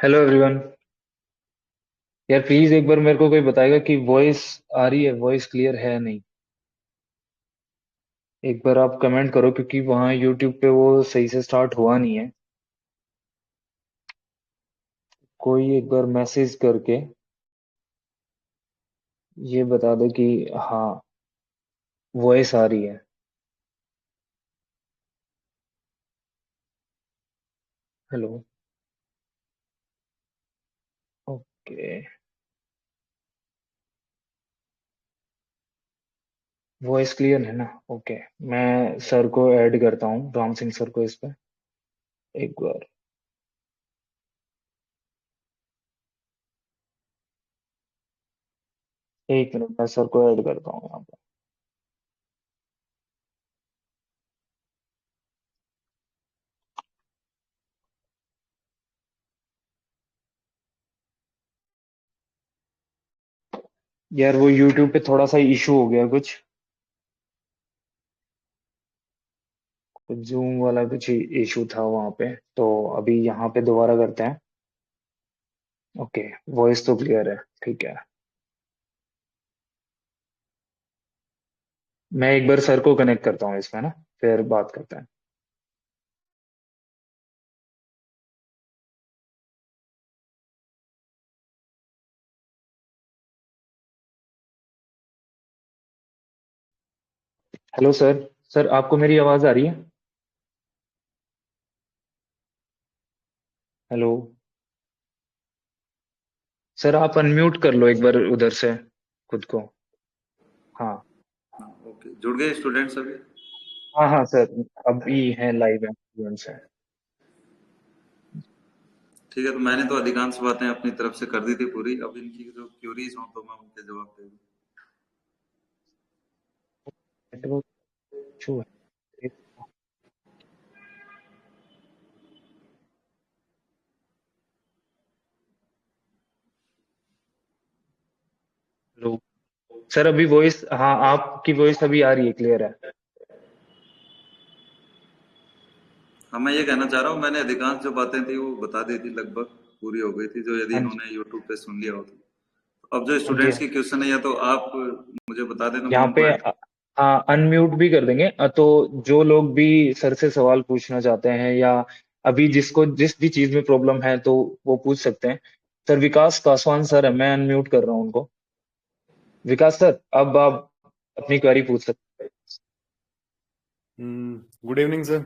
Hello everyone. यार please एक बार मेरे को कोई बताएगा कि वॉइस आ रही है, वॉइस क्लियर है नहीं। एक बार आप कमेंट करो क्योंकि वहाँ यूट्यूब पे वो सही से स्टार्ट हुआ नहीं है। कोई एक बार मैसेज करके ये बता दो कि हाँ, वॉइस आ रही है। हेलो। ओके। वॉइस क्लियर है ना? ओके। मैं सर को ऐड करता हूँ, राम सिंह सर को इस पे एक बार। एक मिनट, मैं सर को ऐड करता हूँ यहाँ पे। यार वो यूट्यूब पे थोड़ा सा इशू हो गया कुछ, जूम वाला कुछ इशू था वहां पे, तो अभी यहाँ पे दोबारा करते हैं। ओके। वॉइस तो क्लियर है, ठीक है। मैं एक बार सर को कनेक्ट करता हूँ इसमें ना, फिर बात करते हैं। Hello sir. सर आपको मेरी आवाज आ रही है? हेलो। सर आप अनम्यूट कर लो एक बार उधर से खुद को। हाँ। हाँ, ओके। जुड़ गए स्टूडेंट्स अभी? हाँ हाँ सर, अभी है, लाइव है, स्टूडेंट्स है। ठीक है, तो मैंने तो अधिकांश बातें अपनी तरफ से कर दी थी पूरी। अब इनकी जो क्यूरीज हो तो मैं उनके जवाब दे दूँ। नेटवर्क इशू है। हेलो। सर अभी वॉइस, हाँ आपकी वॉइस अभी आ रही है, क्लियर है। हाँ, मैं ये कहना चाह रहा हूँ, मैंने अधिकांश जो बातें थी वो बता दी थी, लगभग पूरी हो गई थी, जो यदि हाँ जी। इन्होंने यूट्यूब पे सुन लिया हो तो। अब जो हाँ जी। स्टूडेंट्स की क्वेश्चन है, या तो आप मुझे बता देना, मैं यहाँ उनको पे ऐड। हाँ अनम्यूट भी कर देंगे, तो जो लोग भी सर से सवाल पूछना चाहते हैं या अभी जिसको जिस भी चीज में प्रॉब्लम है तो वो पूछ सकते हैं। सर विकास पासवान सर है, मैं अनम्यूट कर रहा हूँ उनको। विकास सर, अब आप अपनी क्वेरी पूछ सकते गुड इवनिंग सर।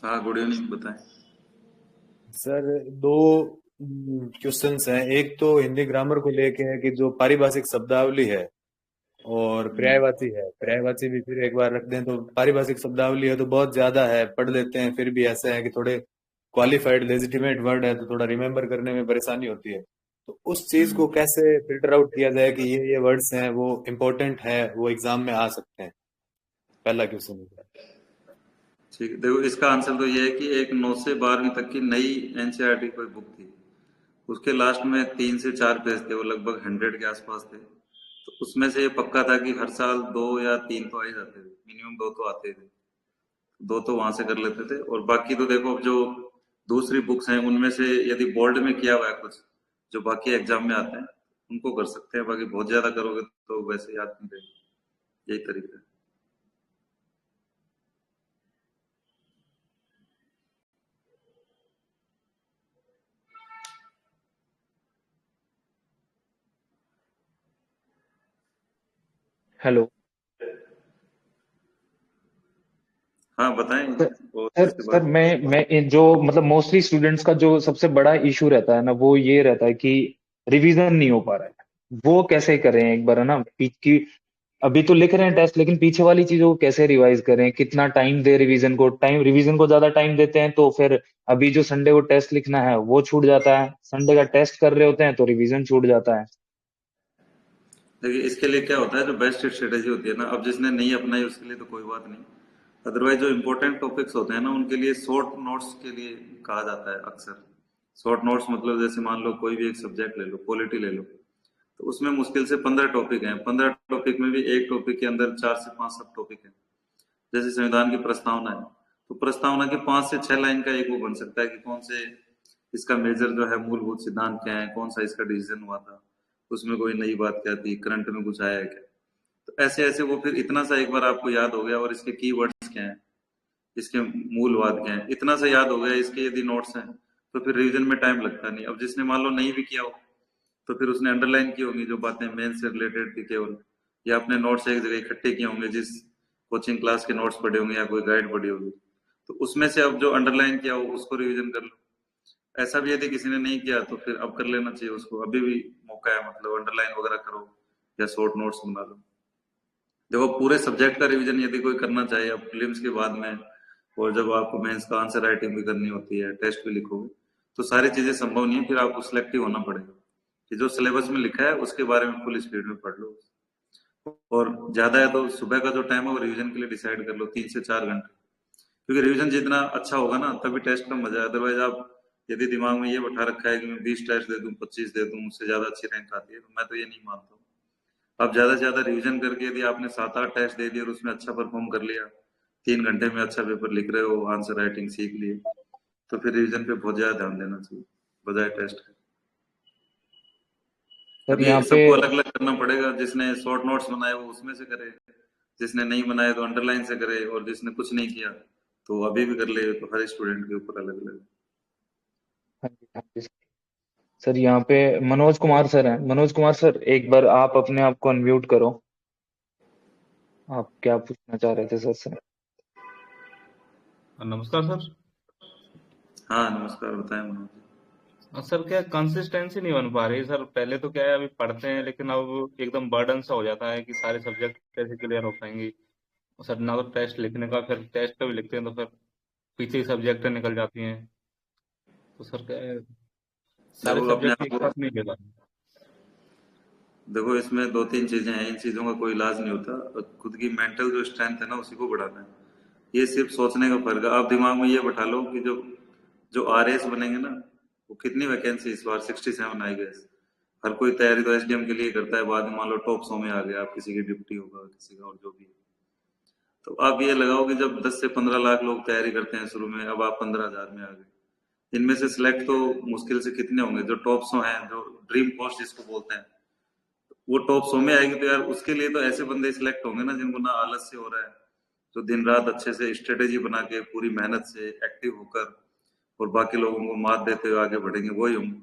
हाँ, गुड इवनिंग, बताएं। सर दो क्वेश्चंस हैं। एक तो हिंदी ग्रामर को लेके है कि जो पारिभाषिक शब्दावली है और पर्यायवाची है। पर्यायवाची भी फिर एक बार रख दें तो पारिभाषिक शब्दावली है तो बहुत ज्यादा है, पढ़ लेते हैं, फिर भी ऐसा है कि थोड़े क्वालिफाइड लेजिटिमेट वर्ड है तो थोड़ा रिमेम्बर करने में परेशानी होती है। तो उस चीज को कैसे फिल्टर आउट किया जाए कि ये वर्ड्स हैं वो इम्पोर्टेंट है, वो एग्जाम में आ सकते हैं। पहला क्वेश्चन है। ठीक है, देखो, इसका आंसर तो ये है कि एक 9 से 12वीं तक की नई एनसीईआरटी कोई बुक थी। उसके लास्ट में 3 से 4 पेज थे, वो लगभग 100 के आसपास थे। तो उसमें से ये पक्का था कि हर साल 2 या 3 तो आ ही जाते थे, मिनिमम 2 तो आते थे। 2 तो वहां से कर लेते थे, और बाकी तो देखो, अब जो दूसरी बुक्स हैं उनमें से यदि बोर्ड में किया हुआ है कुछ, जो बाकी एग्जाम में आते हैं, उनको कर सकते हैं। बाकी बहुत ज्यादा करोगे तो वैसे याद नहीं रहेगा। यही तरीका है। हैं। हेलो। हाँ, बताएं। सर और सर इसके सर बाद मैं जो मतलब मोस्टली स्टूडेंट्स का जो सबसे बड़ा इशू रहता है ना, वो ये रहता है कि रिवीजन नहीं हो पा रहा है। वो कैसे करें एक बार, है ना, की अभी तो लिख रहे हैं टेस्ट, लेकिन पीछे वाली चीजों को कैसे रिवाइज करें, कितना टाइम दे रिवीजन को। टाइम रिवीजन को ज्यादा टाइम देते हैं तो फिर अभी जो संडे को टेस्ट लिखना है वो छूट जाता है, संडे का टेस्ट कर रहे होते हैं तो रिवीजन छूट जाता है। देखिए, इसके लिए क्या होता है, जो बेस्ट स्ट्रेटेजी होती है ना, अब जिसने नहीं अपनाई उसके लिए तो कोई बात नहीं। अदरवाइज जो इंपॉर्टेंट टॉपिक्स होते हैं ना, उनके लिए शॉर्ट नोट्स के लिए कहा जाता है अक्सर। शॉर्ट नोट्स मतलब जैसे मान लो कोई भी एक सब्जेक्ट ले लो, पॉलिटी ले लो, तो उसमें मुश्किल से 15 टॉपिक हैं। 15 टॉपिक में भी एक टॉपिक के अंदर 4 से 5 सब टॉपिक हैं। जैसे संविधान की प्रस्तावना है, तो प्रस्तावना के 5 से 6 लाइन का एक वो बन सकता है कि कौन से इसका मेजर जो है मूलभूत सिद्धांत क्या है, कौन सा इसका डिसीजन हुआ था, उसमें कोई नई बात क्या थी, करंट में कुछ आया है क्या। तो ऐसे ऐसे वो फिर इतना सा एक बार आपको याद हो गया, और इसके कीवर्ड्स क्या हैं, इसके मूलवाद क्या है, इतना सा याद हो गया, इसके यदि नोट्स हैं तो फिर रिवीजन में टाइम लगता नहीं। अब जिसने मान लो नहीं भी किया हो तो फिर उसने अंडरलाइन की होंगी जो बातें मेन से रिलेटेड थी केवल, या अपने नोट्स एक जगह इकट्ठे किए होंगे, जिस कोचिंग क्लास के नोट्स पढ़े होंगे या कोई गाइड पढ़ी होगी, तो उसमें से अब जो अंडरलाइन किया हो उसको रिवीजन कर लो। ऐसा भी यदि किसी ने नहीं किया तो फिर अब कर लेना चाहिए उसको, अभी भी मौका है, मतलब अंडरलाइन वगैरह करो या शॉर्ट नोट्स बना लो। देखो पूरे सब्जेक्ट का रिवीजन यदि कोई करना चाहे अब प्रीलिम्स के बाद में, और जब आपको मेंस का आंसर राइटिंग भी करनी होती है, टेस्ट भी लिखोगे, तो सारी चीजें संभव नहीं है, फिर आपको सिलेक्टिव होना पड़ेगा कि जो सिलेबस में लिखा है उसके बारे में फुल स्पीड में पढ़ लो। और ज्यादा है तो सुबह का जो टाइम है वो रिवीजन के लिए डिसाइड कर लो, 3 से 4 घंटे, क्योंकि रिवीजन जितना अच्छा होगा ना तभी टेस्ट का मजा है। अदरवाइज आप यदि दिमाग में ये बैठा रखा है कि मैं 20 टेस्ट दे दूं, 25 दे दूं, उससे ज्यादा अच्छी रैंक आती है, तो मैं तो ये नहीं मानता हूँ। आप ज्यादा से ज्यादा रिवीजन करके यदि आपने 7-8 टेस्ट दे दिए और उसमें अच्छा परफॉर्म कर लिया, 3 घंटे में अच्छा पेपर लिख रहे हो, आंसर राइटिंग सीख लिए, तो फिर रिवीजन पे बहुत ज्यादा ध्यान देना चाहिए बजाय टेस्ट के। सर अब ये यहाँ पे सबको अलग अलग करना पड़ेगा, जिसने शॉर्ट नोट्स बनाए वो उसमें से करे, जिसने नहीं बनाए तो अंडरलाइन से करे, और जिसने कुछ नहीं किया तो अभी भी कर ले, तो हर स्टूडेंट के ऊपर अलग अलग। हाँ जी, हाँ जी सर, यहाँ पे मनोज कुमार सर हैं। मनोज कुमार सर, एक बार आप अपने आप को अनम्यूट करो। आप क्या पूछना चाह रहे थे सर से? नमस्कार सर। हाँ नमस्कार, बताएं मनोज जी। सर क्या कंसिस्टेंसी नहीं बन पा रही सर, पहले तो क्या है अभी पढ़ते हैं लेकिन अब एकदम बर्डन सा हो जाता है कि सारे सब्जेक्ट कैसे क्लियर हो पाएंगे। सर ना तो टेस्ट लिखने का, फिर टेस्ट पे भी लिखते हैं तो फिर पीछे ही सब्जेक्ट निकल जाती हैं। तो सर क्या है सारे देखो अपने सब्जेक्ट आप एक को, साथ नहीं लेता। देखो इसमें 2-3 चीजें हैं, इन चीजों का कोई इलाज नहीं होता, और खुद की मेंटल जो स्ट्रेंथ है ना उसी को बढ़ाना है। ये सिर्फ सोचने का फर्क है। आप दिमाग में ये बैठा लो कि जो जो आरएस बनेंगे ना, वो कितनी वैकेंसी इस बार 67 आई गए। हर कोई तैयारी तो एसडीएम के लिए करता है, बाद में मान लो टॉप 100 में आ गया, आप किसी की डिप्टी होगा, किसी का और जो भी। तो आप ये लगाओ कि जब 10 से 15 लाख लोग तैयारी करते हैं शुरू में, अब आप 15,000 में आ गए, इनमें से सिलेक्ट तो मुश्किल से कितने होंगे जो टॉप 100 हैं, जो ड्रीम पोस्ट जिसको बोलते हैं, वो टॉप 100 में आएगी, तो यार उसके लिए तो ऐसे बंदे सिलेक्ट होंगे ना जिनको ना आलस से हो रहा है, जो दिन रात अच्छे से स्ट्रेटेजी बना के पूरी मेहनत से एक्टिव होकर और बाकी लोगों को मात देते हुए आगे बढ़ेंगे, वही होंगे।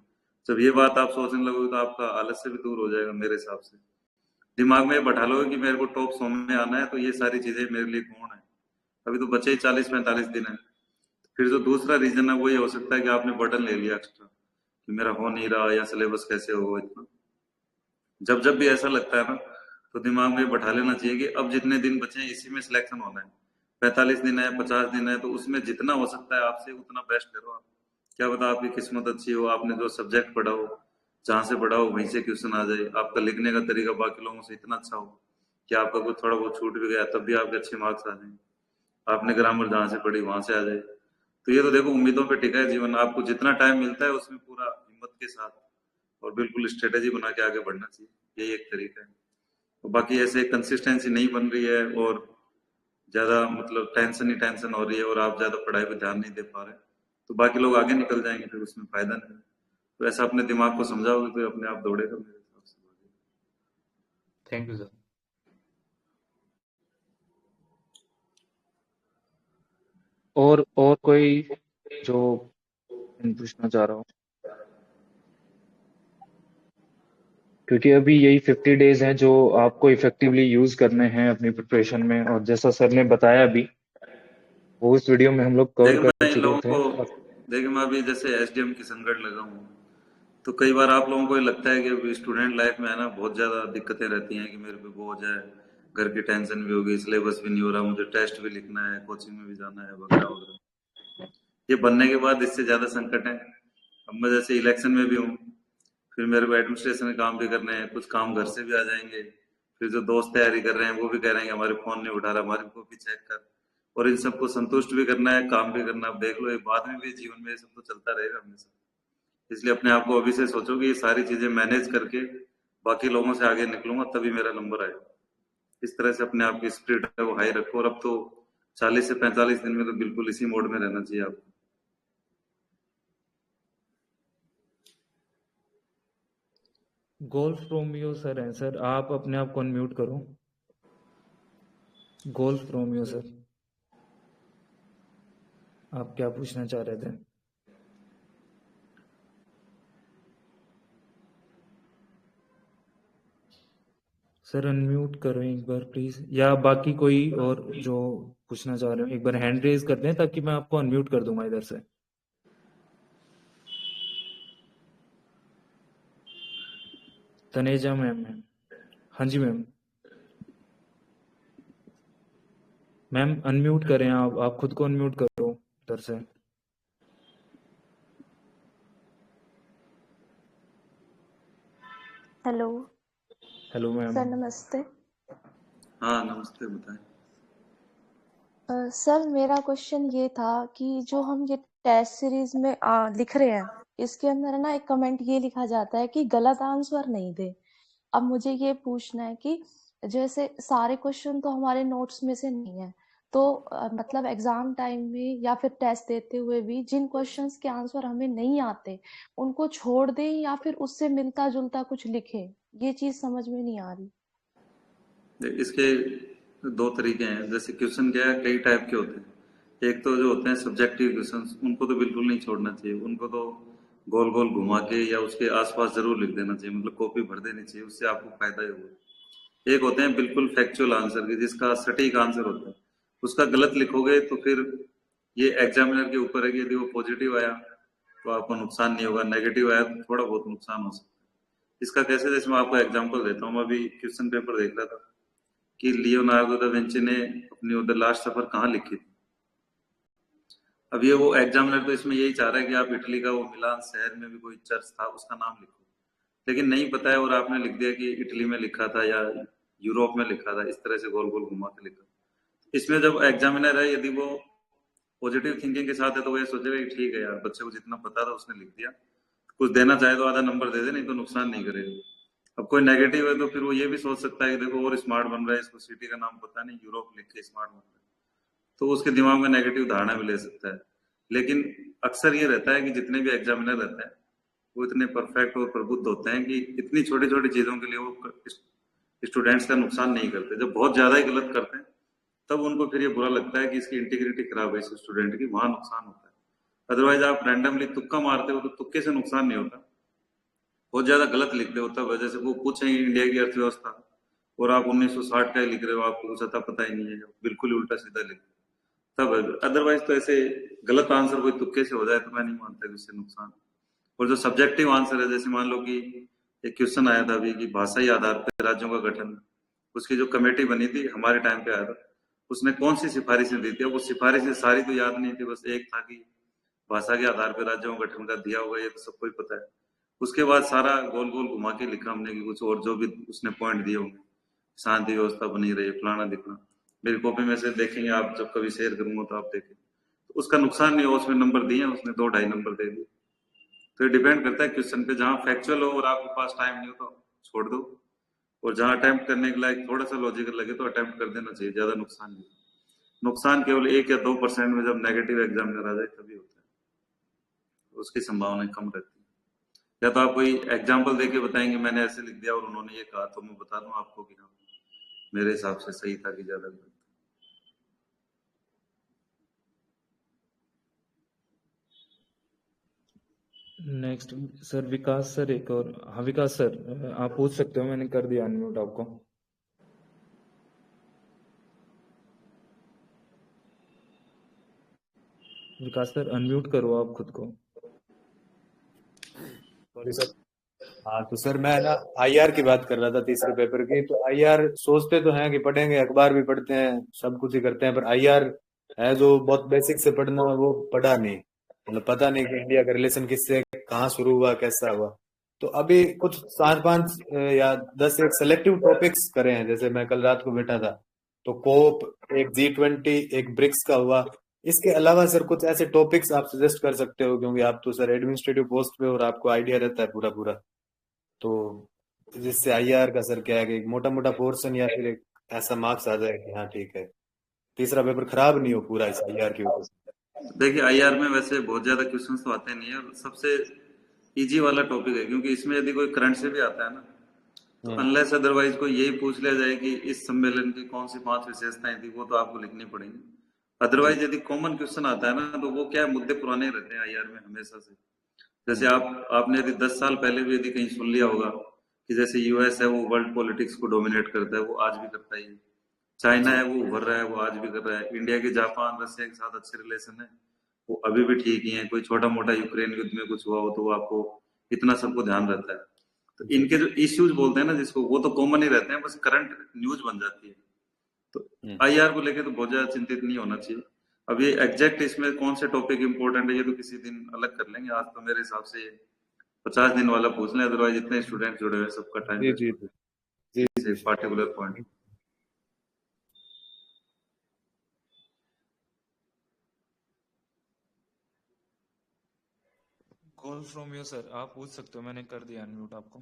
जब ये बात आप सोचने लगोगे तो आपका आलस से भी दूर हो जाएगा मेरे हिसाब से। दिमाग में बैठा लो कि मेरे को टॉप 100 में आना है, तो ये सारी चीजें मेरे लिए कौन है। अभी तो बचे ही 40-45 दिन है। फिर जो दूसरा रीजन है वो ये हो सकता है कि आपने बर्डन ले लिया एक्स्ट्रा, कि मेरा हो नहीं रहा, या सिलेबस कैसे होगा इतना। जब जब भी ऐसा लगता है ना, तो दिमाग में बैठा लेना चाहिए कि अब जितने दिन बचे हैं इसी में सिलेक्शन होना है। 45 दिन है, 50 दिन है, तो उसमें जितना हो सकता है आपसे उतना बेस्ट करो आप। क्या पता आपकी किस्मत अच्छी हो, आपने जो सब्जेक्ट पढ़ा हो, जहां से पढ़ा हो वहीं से क्वेश्चन आ जाए, आपका लिखने का तरीका बाकी लोगों से इतना अच्छा हो कि आपका कुछ थोड़ा बहुत छूट भी गया तब भी आपके अच्छे मार्क्स आ जाए, आपने ग्रामर जहां से पढ़ी वहां से आ जाए। तो ये तो देखो उम्मीदों पे टिका है जीवन, आपको जितना टाइम मिलता है उसमें पूरा हिम्मत के साथ और बिल्कुल स्ट्रेटेजी बना के आगे बढ़ना चाहिए, यही एक तरीका है। तो बाकी ऐसे कंसिस्टेंसी नहीं बन रही है, और ज्यादा मतलब टेंशन ही टेंशन हो रही है, और आप ज्यादा पढ़ाई पे ध्यान नहीं दे पा रहे, तो बाकी लोग आगे निकल जाएंगे, फिर उसमें फायदा नहीं है। तो ऐसा अपने दिमाग को समझाओगे तो अपने आप दौड़ेगा मेरे हिसाब से। Thank you sir. और कोई जो पूछना चाह रहा हूँ, क्योंकि अभी यही 50 डेज हैं जो आपको इफेक्टिवली यूज करने हैं अपनी प्रिपरेशन में, और जैसा सर ने बताया भी, वो उस वीडियो में हम लोग कवर देखो कर मैं इन चुके लोगों थे। को, देखिए मैं अभी जैसे एसडीएम की संकट लगा हूँ, तो कई बार आप लोगों को ये लगता है कि स्टूडेंट लाइफ में है ना बहुत ज्यादा दिक्कतें रहती हैं, कि मेरे पे बोझ है, घर की टेंशन भी होगी, सिलेबस भी नहीं हो रहा, मुझे टेस्ट भी लिखना है, कोचिंग में भी जाना है, वगैरह वगैरह। ये बनने के बाद इससे ज्यादा संकट है। अब मैं जैसे इलेक्शन में भी हूँ, फिर मेरे को एडमिनिस्ट्रेशन में काम भी करने हैं, कुछ काम घर से भी आ जाएंगे, फिर जो दोस्त तैयारी कर रहे हैं वो भी कह रहे हैं कि हमारे फोन नहीं उठा रहा, हमारी कॉपी चेक कर, और इन सबको संतुष्ट भी करना है, काम भी करना है। अब देख लो ये बाद में भी जीवन में ये सब तो चलता रहेगा हमेशा। इसलिए अपने आप को अभी से सोचो कि ये सारी चीजें मैनेज करके बाकी लोगों से आगे निकलूंगा तभी मेरा नंबर आएगा। इस तरह से अपने आप की स्पिरिट है वो हाई रखो, और अब तो 40 से 45 दिन में तो बिल्कुल इसी मोड में रहना चाहिए आपको। गोल्फ रोमियो सर हैं सर, आप अपने आप को अनम्यूट करो। गोल्फ रोमियो सर, आप क्या पूछना चाह रहे थे? सर अनम्यूट करो एक बार प्लीज, या बाकी कोई और जो पूछना चाह रहे हो एक बार हैंड रेज कर दें ताकि मैं आपको अनम्यूट कर दूंगा इधर से। तनेजा मैम है। हाँ जी मैम। मैम अनम्यूट करें, आप खुद को अनम्यूट करो इधर से। Hello hello ma'am. सर, नमस्ते। हाँ नमस्ते, बताएं। सर मेरा क्वेश्चन ये था कि जो हम ये टेस्ट सीरीज में लिख रहे हैं, इसके अंदर है ना एक कमेंट ये लिखा जाता है कि गलत आंसर नहीं दे। अब मुझे ये पूछना है कि जैसे सारे क्वेश्चन तो हमारे नोट्स में से नहीं है, तो मतलब एग्जाम टाइम में या फिर टेस्ट देते हुए भी जिन क्वेश्चंस के आंसर हमें नहीं आते उनको छोड़ दें या फिर उससे मिलता जुलता कुछ लिखें, ये चीज समझ में नहीं आ रही। इसके दो तरीके हैं। जैसे क्वेश्चन क्या है, कई टाइप के होते हैं। एक तो जो होते हैं सब्जेक्टिव क्वेश्चन, उनको तो बिल्कुल नहीं छोड़ना चाहिए। उनको तो गोल गोल घुमा के या उसके आसपास जरूर लिख देना चाहिए, मतलब कॉपी भर देनी चाहिए, उससे आपको फायदा ही होगा। एक होते हैं बिल्कुल फैक्चुअल आंसर की, जिसका सटीक आंसर होता है, उसका गलत लिखोगे तो फिर ये एग्जामिनर के ऊपर है कि यदि वो पॉजिटिव आया तो आपको नुकसान नहीं होगा, नेगेटिव आया तो थोड़ा बहुत नुकसान हो सकता है। इसका कैसे, जैसे मैं आपको एग्जांपल देता हूँ। मैं अभी क्वेश्चन पेपर देख रहा था कि लियोनार्डो दा विंची ने अपनी द लास्ट सफर कहाँ लिखी थी। अब ये वो एग्जामिनर तो इसमें यही चाह रहा है कि आप इटली का वो मिलान शहर में भी कोई चर्च था उसका नाम लिखो, लेकिन नहीं पता है और आपने लिख दिया कि इटली में लिखा था या यूरोप में लिखा था, इस तरह से गोल गोल घुमा के लिखा। इसमें जब एग्जामिनर है, यदि वो पॉजिटिव थिंकिंग के साथ है तो वो ये सोचेगा कि ठीक है यार, बच्चे को जितना पता था उसने लिख दिया, कुछ देना चाहे तो आधा नंबर दे दे, नहीं तो नुकसान नहीं करेगा। अब कोई नेगेटिव है तो फिर वो ये भी सोच सकता है कि देखो और स्मार्ट बन रहा है, इसको सिटी का नाम पता नहीं, यूरोप लिख के स्मार्ट बन रहा है, तो उसके दिमाग में नेगेटिव धारणा भी ले सकता है। लेकिन अक्सर ये रहता है कि जितने भी एग्जामिनर रहते हैं वो इतने परफेक्ट और प्रबुद्ध होते हैं कि इतनी छोटी छोटी चीजों के लिए वो स्टूडेंट्स का नुकसान नहीं करते। जब बहुत ज्यादा ही गलत करते हैं तब उनको फिर ये बुरा लगता है कि इसकी इंटीग्रिटी खराब है इस स्टूडेंट की, वहां नुकसान होता है। अदरवाइज आप रैंडमली तुक्का मारते हो तो तुक्के से नुकसान नहीं होता। बहुत ज्यादा गलत लिखते हो तब, जैसे वो पूछेंगे इंडिया की अर्थव्यवस्था और आप 1960 का ही लिख रहे हो, आपको कुछ अता पता ही नहीं है, बिल्कुल उल्टा सीधा लिख तब। अदरवाइज तो ऐसे गलत आंसर कोई तुक्के से हो जाए तो मैं नहीं मानता कि उससे नुकसान। और जो सब्जेक्टिव आंसर है, जैसे मान लो कि एक क्वेश्चन आया था अभी कि भाषाई आधार पर राज्यों का गठन, उसकी जो कमेटी बनी थी हमारे टाइम पे आया था, उसने कौन सी सिफारिशें दी थी। अब वो सिफारिशें सारी तो याद नहीं थी, बस एक था कि भाषा के आधार पर राज्यों का गठन का दिया होगा, ये तो सबको ही पता है। उसके बाद सारा गोल गोल घुमा के लिखा हमने कि कुछ और जो भी उसने पॉइंट दिए होंगे, शांति व्यवस्था बनी रही, फलाना दिखना। मेरी कॉपी में से देखेंगे आप, जब कभी शेयर करूंगा तो आप देखें, तो उसका नुकसान नहीं हो, उसमें नंबर दिए, उसने 2-2.5 नंबर दे दिए। तो ये डिपेंड करता है क्वेश्चन पे। जहाँ फैक्चुअल हो और आपके पास टाइम नहीं हो तो छोड़ दो, और जहाँ अटेम्प्ट करने के लायक थोड़ा सा लॉजिकल लगे तो अटेम्प्ट कर देना चाहिए, ज्यादा नुकसान नहीं। नुकसान केवल 1 या 2% में जब नेगेटिव एग्जामिनर आ जाए तभी होता है, उसकी संभावना कम रहती है। या तो आप कोई एग्जाम्पल देके बताएंगे मैंने ऐसे लिख दिया और उन्होंने ये कहा, तो मैं बता दूं आपको कि हाँ मेरे हिसाब से सही था कि ज्यादा गलत। नेक्स्ट सर विकास सर, एक और। हाँ विकास सर आप पूछ सकते हो, मैंने कर दिया अनम्यूट आपको। विकास सर अनम्यूट करो आप खुद को। Sorry sir. हाँ तो सर मैं ना आईआर की बात कर रहा था, तीसरे पेपर की। तो आईआर सोचते तो हैं कि पढ़ेंगे, अखबार भी पढ़ते हैं, सब कुछ ही करते हैं, पर आईआर है जो बहुत बेसिक से पढ़ना, वो पढ़ा नहीं। मतलब पता नहीं कि इंडिया का रिलेशन किससे कहाँ शुरू हुआ, कैसा हुआ। तो अभी कुछ 4-5 या 10 एक सेलेक्टिव टॉपिक्स करे हैं। जैसे मैं कल रात को बैठा था तो कोप, एक G20, एक ब्रिक्स का हुआ। इसके अलावा सर कुछ ऐसे टॉपिक्स आप सजेस्ट कर सकते हो, क्योंकि आप तो सर एडमिनिस्ट्रेटिव पोस्ट पे और आपको आइडिया रहता है पूरा पूरा। तो जिससे आईआर का सर क्या है कि एक मोटा मोटा पोर्शन या फिर एक ऐसा मार्क्स आ जाए कि हाँ ठीक है, तीसरा पेपर खराब नहीं हो पूरा इस आईआर की वजह से। देखिए आईआर में वैसे बहुत ज्यादा क्वेश्चंस तो आते नहीं है। सबसे इजी वाला टॉपिक है, क्योंकि इसमें यदि कोई करंट से भी आता है ना, तो अनलेस अदरवाइज कोई यही पूछ लिया जाए कि इस सम्मेलन की कौन सी 5 विशेषताएं थी, वो तो आपको लिखनी पड़ेंगी। अदरवाइज यदि कॉमन क्वेश्चन आता है ना, तो वो क्या मुद्दे पुराने रहते हैं आईआर में हमेशा से। जैसे आपने यदि 10 साल पहले भी यदि कहीं सुन लिया होगा कि जैसे यूएस है वो वर्ल्ड पॉलिटिक्स को डोमिनेट करता है, वो आज भी करता ही है। चाइना है वो उभर रहा है, वो आज भी कर रहा है। इंडिया के जापान रशिया के साथ अच्छे रिलेशन है, वो अभी भी ठीक ही है। कोई छोटा मोटा यूक्रेन युद्ध में कुछ हुआ हो तो वो आपको इतना सबको ध्यान रहता है। तो इनके जो इश्यूज बोलते हैं ना जिसको, वो तो कॉमन ही रहते हैं, बस करंट न्यूज बन जाती है। तो आईआर को लेके तो बहुत ज्यादा चिंतित नहीं होना चाहिए। अब ये एग्जैक्ट इसमें कौन से टॉपिक इंपॉर्टेंट है ये तो किसी दिन अलग कर लेंगे। आज तो मेरे हिसाब से 50 दिन वाला पूछ लें, अदरवाइज इतने स्टूडेंट जुड़े हुए सबका टाइम जी जी जी particular point. Call from you sir, आप पूछ सकते हो, मैंने कर दिया अनम्यूट आपको।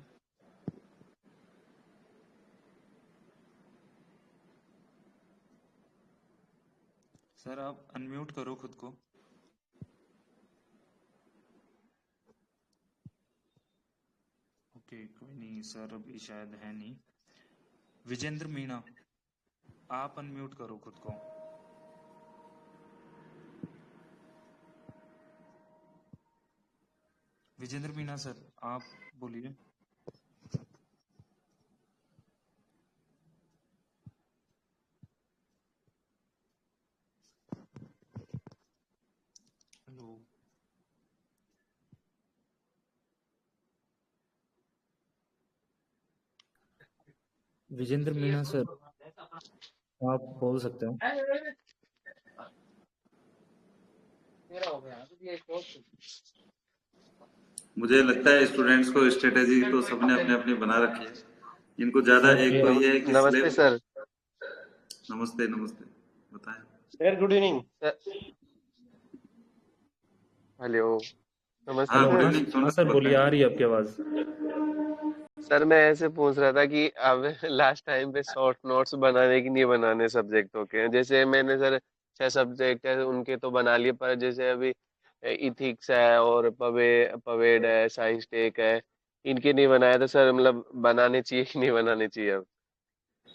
सर आप अनम्यूट करो खुद को। ओके कोई नहीं सर, अभी शायद है नहीं। विजेंद्र मीणा, आप अनम्यूट करो खुद को। विजेंद्र मीणा सर आप बोलिए। हेलो विजेंद्र मीणा सर आप बोल सकते हो। मुझे लगता है स्टूडेंट्स को स्ट्रेटेजी तो सबने अपने अपनी बना रखी है। इनको ज्यादा एक तो ये है कि नमस्ते सर। नमस्ते नमस्ते, बताएं sir. Good evening sir. Hello नमस्ते हाँ गुड सर। इवनिंग। हाँ सर बोलिए, आ रही है आपकी आवाज। सर मैं ऐसे पूछ रहा था कि अब लास्ट टाइम पे शॉर्ट नोट्स बनाने की नहीं बनाने सब्जेक्टों के, जैसे मैंने सर 6 सब्जेक्ट है उनके तो बना लिए, पर जैसे अभी इथिक्स है और पवेड है, साइंस टेक है, इनके नहीं बनाया था सर। मतलब बनाने चाहिए कि नहीं बनाने चाहिए अब?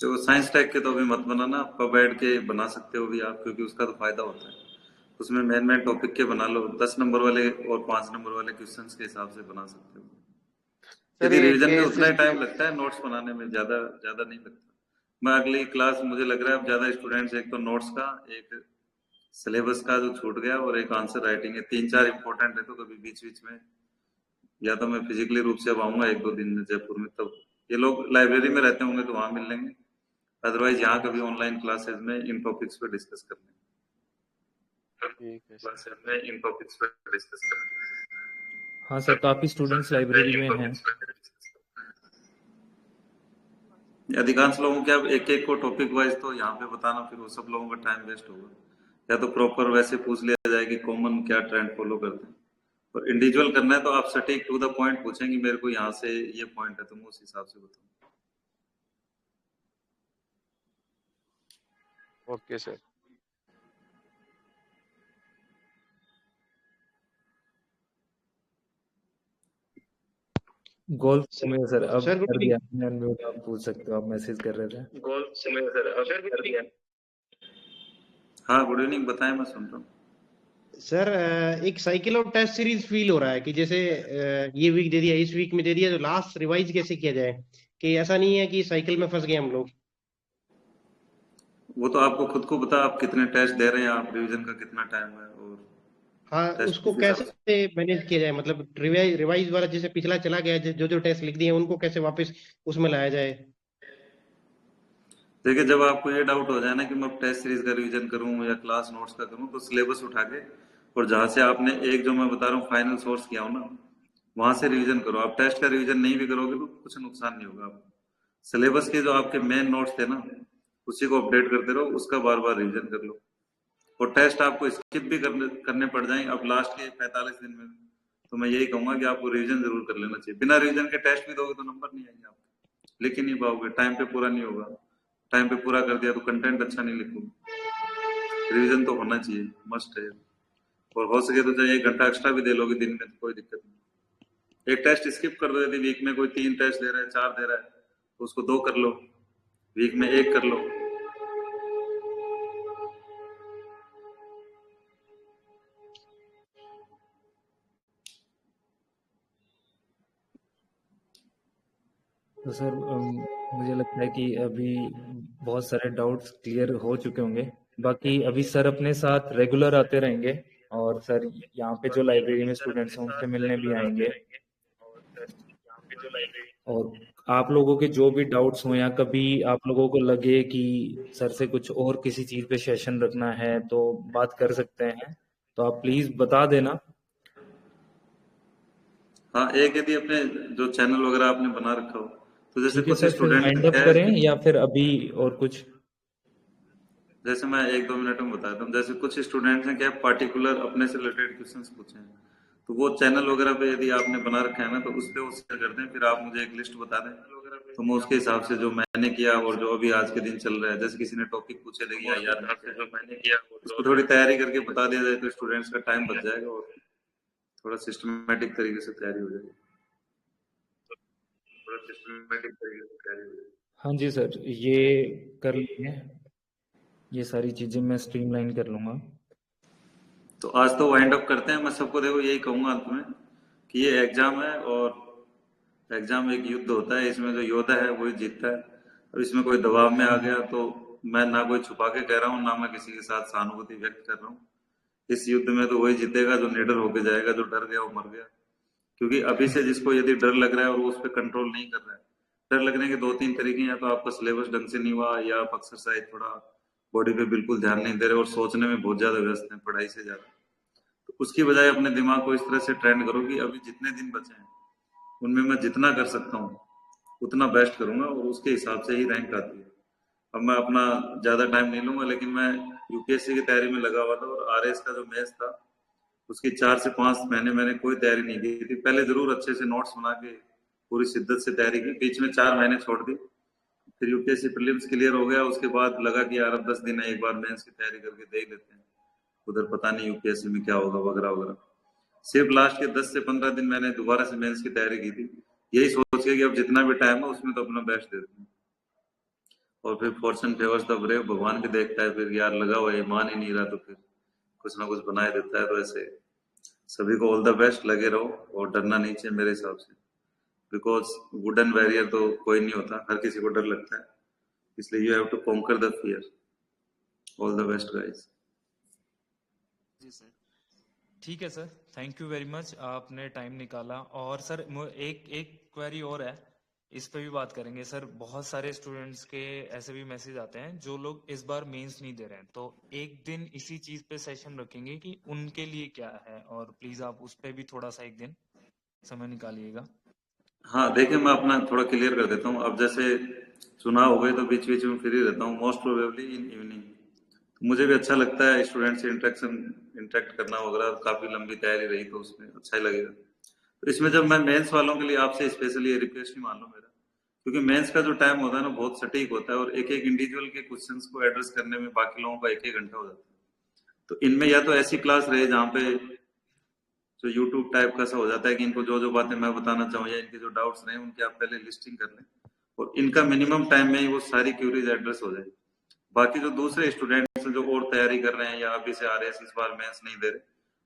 तो साइंस टेक के तो अभी मत बनाना, आप बैठ के बना सकते हो भी आप, क्योंकि उसका तो फायदा होता है। उसमें मेन टॉपिक के बना लो, 10 नंबर वाले और 5 नंबर वाले क्वेश्चंस के हिसाब से बना सकते हो। सर यदि ये रिवीजन में केस उतना ही टाइम लगता है, नोट्स बनाने में ज्यादा ज्यादा नहीं लगता। मैं अगली क्लास, मुझे लग रहा है अब ज्यादा स्टूडेंट्स, एक तो नोट्स का, एक सिलेबस का जो छूट गया, और एक आंसर राइटिंग है। 3-4 इंपॉर्टेंट है। तो कभी बीच बीच में या तो मैं फिजिकली रूप से अब आऊंगा 1-2 दिन में जयपुर में, तब ये लोग लाइब्रेरी में रहते होंगे तो वहां मिल लेंगे। अदरवाइज यहाँ कभी ऑनलाइन क्लासेस में इन टॉपिक्स पे डिस्कस कर लेंगे। ठीक है सर। क्लासेस में इन टॉपिक्स पे डिस्कस कर लेंगे। हाँ सर, काफी स्टूडेंट्स लाइब्रेरी में हैं। अधिकांश लोगों के अब एक एक को टॉपिक वाइज तो यहाँ पे बताना, फिर वो सब लोगों का टाइम वेस्ट होगा। या तो प्रॉपर वैसे पूछ लिया जाए कि कॉमन क्या ट्रेंड फॉलो करते हैं, और इंडिविजुअल करना है तो आप सटीक टू द पॉइंट पूछेंगे, मेरे को यहाँ से ये पॉइंट है तो मैं उस हिसाब से बताऊँ। Okay sir. गोल्फ समय सर अब सर गुड कर इवनिंग। दिया आपने अनम्यूट, आप पूछ सकते हो, आप मैसेज कर रहे थे। गोल्फ समय सर अब कर दिया। हाँ गुड इवनिंग, बताएं, मैं सुन रहा हूँ। सर एक साइकिल और टेस्ट सीरीज फील हो रहा है कि जैसे ये वीक दे दिया, इस वीक में दे दिया, तो लास्ट रिवाइज कैसे किया जाए? कि ऐसा नहीं है कि साइकिल में फंस गए हम लोग। वो तो आपको खुद को पता, आप कितने टेस्ट दे रहे हैं, आप रिवीजन का कितना टाइम है, और हाँ, टेस्ट उसको किस हिसाब कैसे से। मैनेज किया जाए? मतलब रिवाइज वाला जैसे पिछला चला गया, जो जो टेस्ट लिख दिए उनको कैसे वापस उसमें लाया जाए? देखिए, जब आपको ये डाउट हो जाए ना कि मैं टेस्ट सीरीज का रिवीजन करूं या क्लास नोट्स का करूं, तो सिलेबस उठा के, और जहां से आपने एक जो मैं बता रहा हूँ फाइनल सोर्स किया हो ना, वहां से रिवीजन करो। आप टेस्ट का रिवीजन नहीं भी करोगे तो कुछ नुकसान नहीं होगा आपको। सिलेबस के जो आपके मेन नोट्स थे ना, उसी को अपडेट करते रहो, उसका बार बार रिवीजन कर लो। और टेस्ट आपको स्किप भी करने पड़ जाएंगे अब लास्ट के 45 दिन में, तो मैं यही कहूंगा कि आपको रिवीजन जरूर कर लेना चाहिए। बिना रिवीजन के टेस्ट भी दोगे तो नंबर नहीं आएंगे आपके, लिख ही नहीं पाओगे, टाइम पे पूरा नहीं होगा। टाइम पे पूरा कर दिया तो कंटेंट अच्छा नहीं लिखोगे। रिवीजन तो होना चाहिए, मस्ट है। और हो सके तो चाहे 1 घंटा एक्स्ट्रा भी दे लोगे दिन में तो कोई दिक्कत नहीं। एक टेस्ट स्किप कर दो, यदि वीक में कोई 3 टेस्ट दे रहा है, 4 दे रहा है, तो उसको 2 कर लो, वीक में 1 कर लो। तो सर मुझे लगता है कि अभी बहुत सारे डाउट्स क्लियर हो चुके होंगे। बाकी अभी सर अपने साथ रेगुलर आते रहेंगे, और सर यहाँ पे जो लाइब्रेरी में स्टूडेंट्स हैं उनसे मिलने भी आएंगे। और आप लोगों के जो भी डाउट्स हो, या कभी आप लोगों को लगे कि सर से कुछ और किसी चीज़ पे सेशन रखना है तो बात कर सकते हैं, तो आप प्लीज़ बता देना। हाँ, एक यदि अपने जो चैनल वगैरह आपने बना रखा हो, तो जैसे ठीक है कुछ सर, फिर स्टूडेंट वाइंड अप क्या है करें कि या फिर अभी और कुछ? जैसे मैं 1-2 मिनट में बताता हूँ। जैसे कुछ स्टूडेंट्स हैं क्या पार्टिकुलर अपने से रिलेटेड क्वेश्चंस पूछे हैं, तो वो चैनल वगैरह पे यदि आपने बना रखा है ना, तो उस पे वो शेयर कर दें, फिर आप मुझे एक लिस्ट बता दें, तो मैं उसके हिसाब से जो मैंने किया और जो अभी आज के दिन चल रहा है, जैसे किसी ने टॉपिक पूछे लगी यार उसको थोड़ी तैयारी करके बता दिया जाए, तो स्टूडेंट्स का टाइम बच जाएगा और थोड़ा सिस्टमेटिक तरीके से तैयारी हो जाएगी। हाँ जी सर, ये कर लेंगे, ये सारी चीज़ें मैं स्ट्रीमलाइन कर लूँगा। तो आज तो वाइंड अप करते हैं। मैं सबको देखो यही कहूंगा अंत में कि ये एग्जाम है, और एग्जाम एक युद्ध होता है, इसमें जो योद्धा है वही जीतता है। अब इसमें कोई दबाव में आ गया तो मैं ना कोई छुपा के कह रहा हूँ, ना मैं किसी के साथ सहानुभूति व्यक्त कर रहा हूँ। इस युद्ध में तो वही जीतेगा जो निडर होके जाएगा, जो डर गया वो मर गया। क्योंकि अभी से जिसको यदि डर लग रहा है और वो उस पर कंट्रोल नहीं कर रहा है, डर लगने के 2-3 तरीके हैं। या तो आपका सिलेबस ढंग से नहीं हुआ, या आप एक्सरसाइज थोड़ा बॉडी पे बिल्कुल ध्यान नहीं दे रहे और सोचने में बहुत ज्यादा व्यस्त हैं पढ़ाई से ज्यादा। तो उसकी बजाय अपने दिमाग को इस तरह से ट्रेंड करो कि अभी जितने दिन बचे हैं उनमें मैं जितना कर सकता हूँ उतना बेस्ट करूंगा, और उसके हिसाब से ही रैंक आती है। अब मैं अपना ज्यादा टाइम नहीं लूंगा, लेकिन मैं यूपीएससी की तैयारी में लगा हुआ था, और आरएस का जो मैथ था उसकी 4 से 5 महीने मैंने कोई तैयारी नहीं की थी। पहले जरूर अच्छे से नोट्स बना के पूरी शिद्दत से तैयारी की, बीच में 4 महीने छोड़ दी, फिर यूपीएससी प्रीलिम्स क्लियर हो गया। उसके बाद लगा कि यार अब 10 दिन है, एक बार मेंस की तैयारी करके दे ही लेते हैं, उधर पता नहीं यूपीएससी में क्या होगा वगैरह वगैरह। सिर्फ लास्ट के 10 से 15 दिन मैंने दोबारा से मेंस की तैयारी की थी, यही सोच के कि अब जितना भी टाइम है उसमें तो अपना बेस्ट देते हैं। और फिर फॉर्चून फेवर्स द ब्रेव, भगवान भी देखता है, फिर यार लगा हुआ है, मान ही नहीं रहा तो फिर कुछ ना कुछ बनाए देता है। तो ऐसे सभी को ऑल द बेस्ट, लगे रहो और डरना नहीं चाहिए मेरे हिसाब से, बिकॉज वुडन वॉरियर तो कोई नहीं होता, हर किसी को डर लगता है, इसलिए you have to conquer the fear. All the best guys. जी सर, ठीक है sir, thank you very much, आपने टाइम निकाला। और सर एक एक क्वेरी और है, इस पे भी बात करेंगे सर। बहुत सारे स्टूडेंट्स के ऐसे भी मैसेज आते हैं जो लोग इस बार मेंस नहीं दे रहे हैं, तो एक दिन इसी चीज पे सेशन रखेंगे कि उनके लिए क्या है, और प्लीज आप उस पे भी थोड़ा सा एक दिन समय निकालिएगा। हाँ देखिए, मैं अपना थोड़ा क्लियर कर देता हूँ। अब जैसे चुनाव हो गए तो बीच बीच में फ्री रहता हूँ, मोस्ट प्रोबेबली इन इवनिंग। तो मुझे भी अच्छा लगता है स्टूडेंट से इंटरेक्ट करना वगैरह। काफी लंबी तैयारी रही तो उसमें अच्छा ही लगेगा। तो इसमें जब मैं मेंस वालों के लिए आपसे स्पेशली ये रिक्वेस्ट ही मान लो मेरा, क्योंकि मेंस का जो टाइम होता है ना बहुत सटीक होता है, और एक एक इंडिविजुअल के क्वेश्चंस को एड्रेस करने में बाकी लोगों का 1-1 घंटा हो जाता है। तो इनमें या तो ऐसी क्लास रहे जहाँ पे जो यूट्यूब टाइप का सा हो जाता है कि इनको जो जो बातें मैं बताना चाहूँ या इनके जो डाउट्स रहे उनकी आप पहले लिस्टिंग कर लें, और इनका मिनिमम टाइम में ही वो सारी क्यूरीज एड्रेस हो जाए। बाकी जो दूसरे स्टूडेंट्स जो और तैयारी कर रहे हैं या अभी से आ रहे हैं, इस बार मेंस नहीं दे रहे,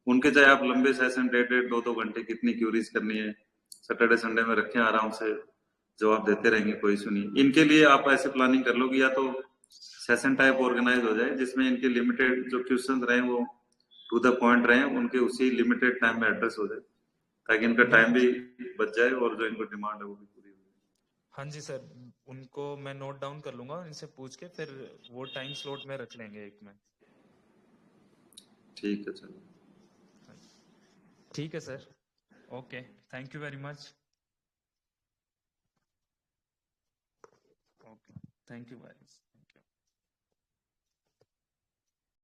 उनके चाहे आप लंबे सेशन 1.5-2 घंटे कितनी क्यूरीज करनी है सैटरडे संडे में रखें, आराम से जवाब देते रहेंगे, कोई इशू नहीं। इनके लिए आप ऐसे प्लानिंग कर लो कि या तो सेशन टाइप ऑर्गेनाइज हो जाए जिसमें इनके लिमिटेड जो क्वेश्चन रहे वो टू द पॉइंट रहे, उनके उसी लिमिटेड टाइम में एड्रेस हो जाए, ताकि इनका टाइम भी बच जाए और जो इनको डिमांड है वो भी पूरी हो जाए। हाँ जी सर, उनको मैं नोट डाउन कर लूंगा, इनसे पूछ के फिर वो टाइम स्लॉट में रख लेंगे एक में। ठीक है, चलो ठीक है sir, okay, thank you very much. Okay, thank you very much.